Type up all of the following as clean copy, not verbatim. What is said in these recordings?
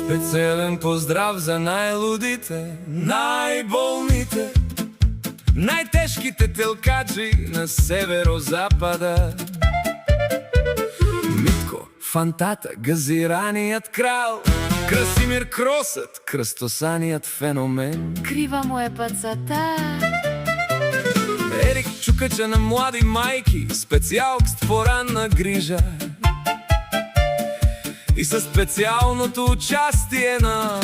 Специален поздрав за най-лудите, най-болните, най-тежките телкаджи на северо-запада. Митко Фантата, газираният крал, Красимир Кросът, кръстосаният феномен. Крива му е пацата. Ерик Чукача на млади майки, специалкст по ранна грижа. И със специалното участие на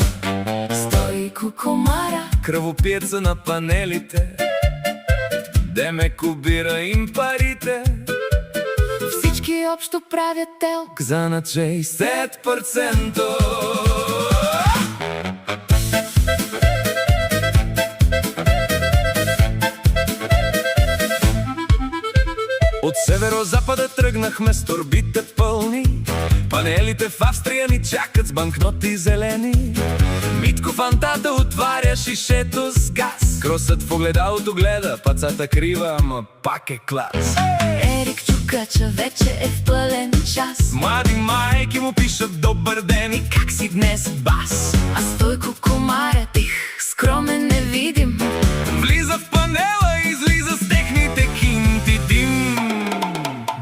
Стойко Комара, кръвопиеца на панелите, деме кубира им парите. всички общо правят телк За на 60%. От северо-запада тръгнахме с торбите пълни, панелите в Австрия ни чакат с банкноти зелени. Митко Фантата отваря шишето с газ, Кросът в огледалото гледа, пацата крива, ама пак е клас. Ерик Чукача вече е в пълен час. Млади майки му пишат добър ден и как си днес, бас. А Стойко Комара тих, скромен, невидим, Влиза в панела и излиза с техните кинти дим.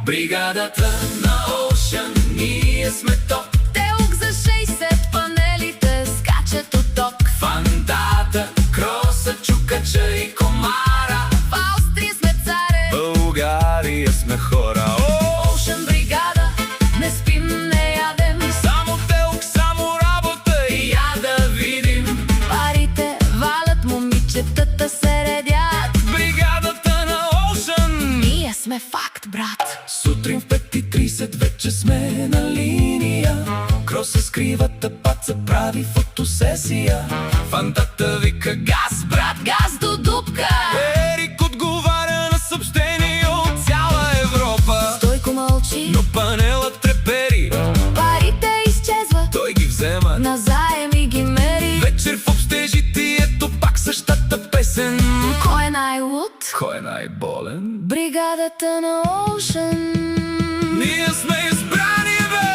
Бригадата на Ocean, ние сме топ. телк за 60, панелите скачат от ток. Фантата, Кросът, Чукача и Комара, В Австрия сме царе, България сме хора. Ocean бригада, не спим, не ядем, Само телк, само работа и я да видим. парите валят, момичетата се редят. Бригадата на Ocean, Ние сме факт, брат. сутрин в 5:30 вече сме на линия. Кросът скрива тъпаца, прави фотосесия. Фантата вика газ, брат, Газ до дупка, Ерик отговаря на съобщение от цяла Европа. Стойко мълчи, Но панелът трепери, парите изчезват, той ги взема. назаем и ги мери. Вечер в общежитието пак същата песен. Кой е най-луд? Кой е най-болен? Бригадата на Ocean. Ние сме избрани, бе!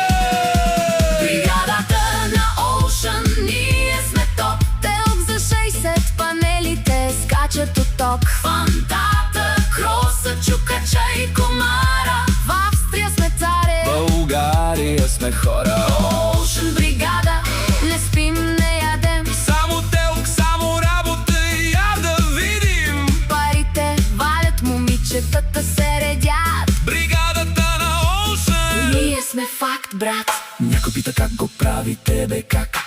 Бригадата на Ocean, ние сме топ. Телк за 60, панелите скачат от ток. Фантата, Кросът, Чукача и Комара, в Австрия сме царе, България сме хора. Ocean бригада, не спим, не ядем, Само телк, само работа и я да видим. парите валят, момичетата се редят. Бригадата на Ocean. Ние сме факт, брат. Някой пита как го правите, бе, как?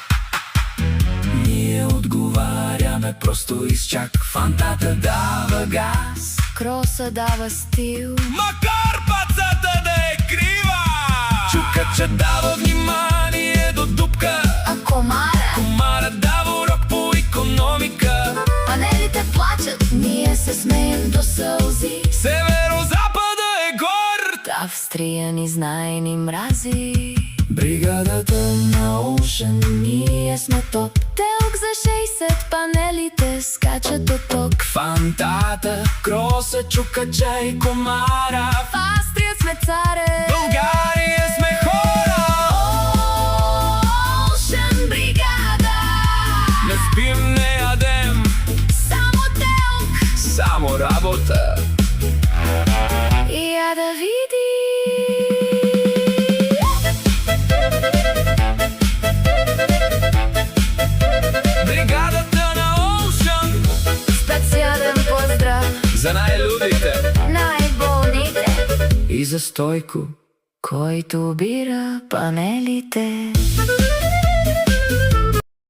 Ние отговаряме просто изчак. Фантата дава газ, Кроса дава стил, макар пацата да е крива. Чукача дава внимание до дупка, а Комара, Комара дава урок по икономика. панелите плачат, ние се смеем до сълзи. Северо-запада е горд. Австрия ни знае, ни мрази. Бригадата на Ocean, Ние сме топ. Телк за 60, панелите скачат от ток. Фантата, Кросът, Чукача и Комара, В Австрия сме царе, България сме хора. Ocean бригада, Не спим, не ядем, само телк само работа. и я да види. Бригадата на Ocean, Специален поздрав, за най-лудите най-болните и за Стойко, който обира панелите.